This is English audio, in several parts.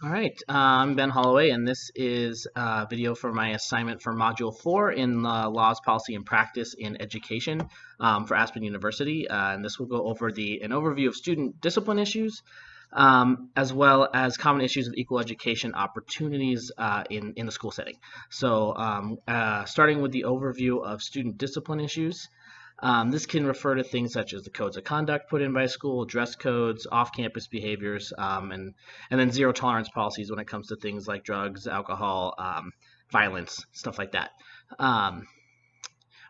All right, I'm Ben Holloway, and this is a video for my assignment for Module 4 in Laws, Policy, and Practice in Education for Aspen University. And this will go over an overview of student discipline issues, as well as common issues of equal education opportunities in the school setting. So starting with the overview of student discipline issues. This can refer to things such as the codes of conduct put in by a school, dress codes, off-campus behaviors, and then zero tolerance policies when it comes to things like drugs, alcohol, violence, stuff like that.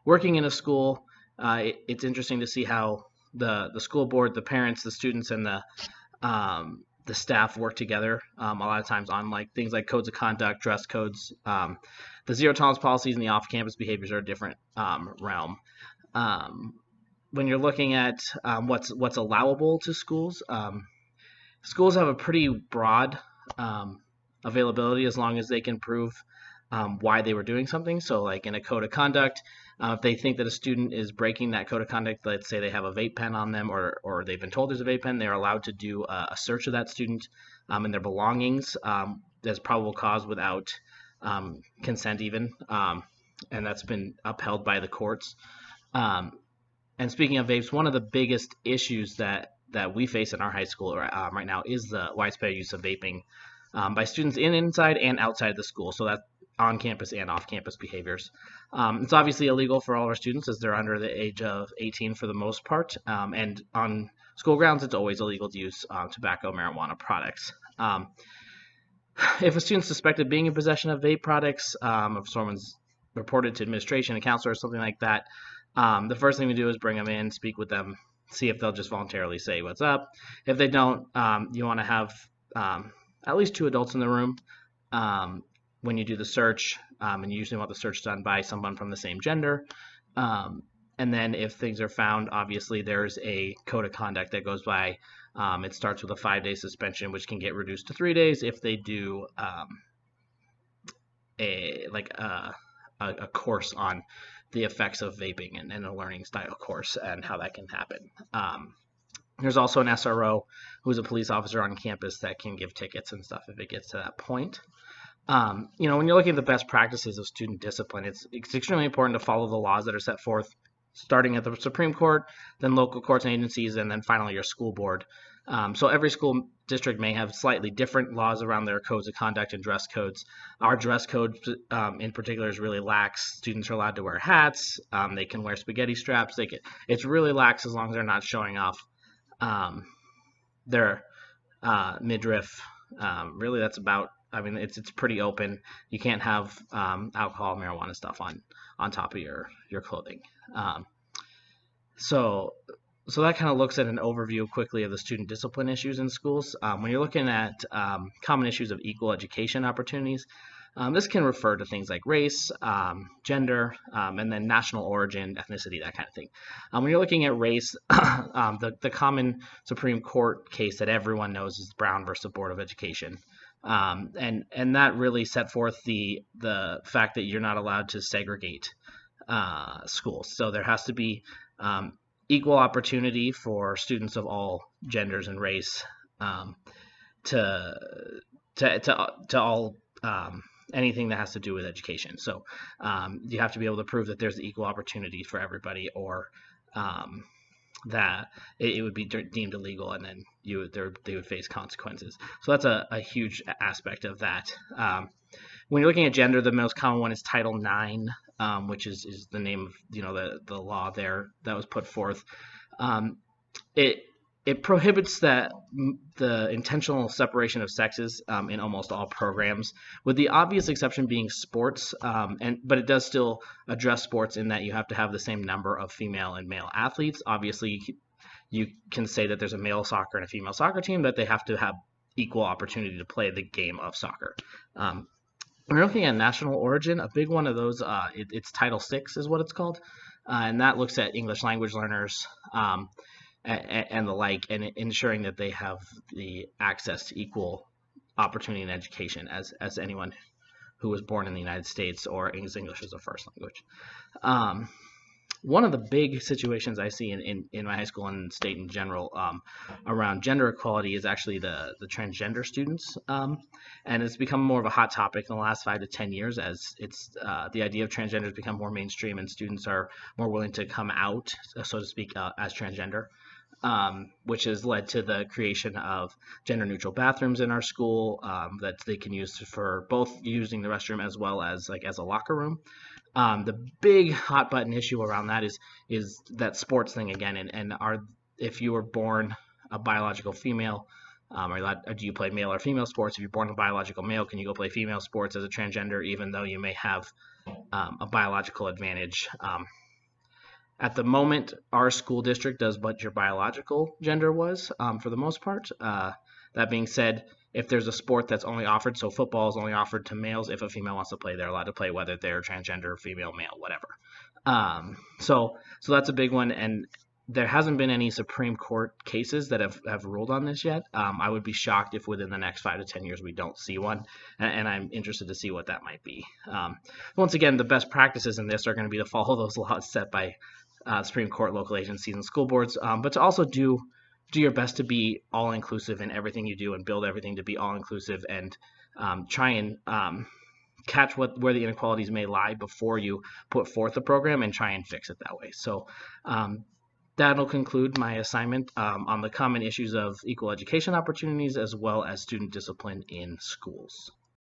Working in a school, it's interesting to see how the school board, the parents, the students, and the staff work together a lot of times on like things like codes of conduct, dress codes. The zero tolerance policies and the off-campus behaviors are a different realm. When you're looking at what's allowable to schools, schools have a pretty broad availability as long as they can prove why they were doing something. So like in a code of conduct, if they think that a student is breaking that code of conduct, let's say they have a vape pen on them or they've been told there's a vape pen, they're allowed to do a search of that student and their belongings as probable cause without consent even. And that's been upheld by the courts. And speaking of vapes, one of the biggest issues that we face in our high school right now is the widespread use of vaping by students inside and outside the school. So that's on-campus and off-campus behaviors. It's obviously illegal for all of our students as they're under the age of 18 for the most part. And on school grounds, it's always illegal to use tobacco, marijuana products. If a student's suspected of being in possession of vape products, if someone's reported to administration, a counselor, or something like that, the first thing we do is bring them in, speak with them, see if they'll just voluntarily say what's up. If they don't, you want to have at least 2 adults in the room when you do the search, and you usually want the search done by someone from the same gender. And then if things are found, obviously there's a code of conduct that goes by. It starts with a 5-day suspension, which can get reduced to 3 days if they do a course on the effects of vaping and a learning style course and how that can happen. There's also an SRO who's a police officer on campus that can give tickets and stuff if it gets to that point. When you're looking at the best practices of student discipline, it's extremely important to follow the laws that are set forth, starting at the Supreme Court, then local courts and agencies, and then finally your school board. So every school district may have slightly different laws around their codes of conduct and dress codes. Our dress code in particular is really lax. Students are allowed to wear hats. They can wear spaghetti straps. It's really lax as long as they're not showing off their midriff. Really, that's about. I mean, it's pretty open. You can't have alcohol, marijuana stuff on top of your clothing. So that kind of looks at an overview quickly of the student discipline issues in schools. When you're looking at common issues of equal education opportunities, this can refer to things like race, gender, and then national origin, ethnicity, that kind of thing. When you're looking at race, the common Supreme Court case that everyone knows is Brown versus Board of Education. And that really set forth the fact that you're not allowed to segregate schools. So there has to be equal opportunity for students of all genders and race to all anything that has to do with education. So you have to be able to prove that there's equal opportunity for everybody, or that it would be deemed illegal, and then they would face consequences. So that's a huge aspect of that. When you're looking at gender, the most common one is Title IX, which is the name of the law there that was put forth. It prohibits the intentional separation of sexes in almost all programs, with the obvious exception being sports. But it does still address sports in that you have to have the same number of female and male athletes. Obviously, you can say that there's a male soccer and a female soccer team, but they have to have equal opportunity to play the game of soccer. When you're looking at national origin, a big one of those, it's Title VI is what it's called, and that looks at English language learners and the like, and ensuring that they have the access to equal opportunity in education as anyone who was born in the United States or English as a first language. One of the big situations I see in my high school and state in general around gender equality is actually the transgender students. And it's become more of a hot topic in the last 5 to 10 years as the idea of transgenders become more mainstream and students are more willing to come out, so to speak, as transgender. Which has led to the creation of gender neutral bathrooms in our school that they can use for both using the restroom as well as like as a locker room. The big hot button issue around that is that sports thing again, and are if you were born a biological female, or do you play male or female sports? If you're born a biological male, can you go play female sports as a transgender, even though you may have a biological advantage? At the moment, our school district does what your biological gender was for the most part. That being said, if there's a sport that's only offered, so football is only offered to males, if a female wants to play, they're allowed to play, whether they're transgender, female, male, whatever. So that's a big one, and there hasn't been any Supreme Court cases that have ruled on this yet. I would be shocked if within the next 5 to 10 years we don't see one, and I'm interested to see what that might be. Once again, the best practices in this are going to be to follow those laws set by Supreme Court, local agencies, and school boards, but to also do your best to be all inclusive in everything you do and build everything to be all inclusive and try and catch where the inequalities may lie before you put forth a program and try and fix it that way. So that'll conclude my assignment on the common issues of equal education opportunities as well as student discipline in schools.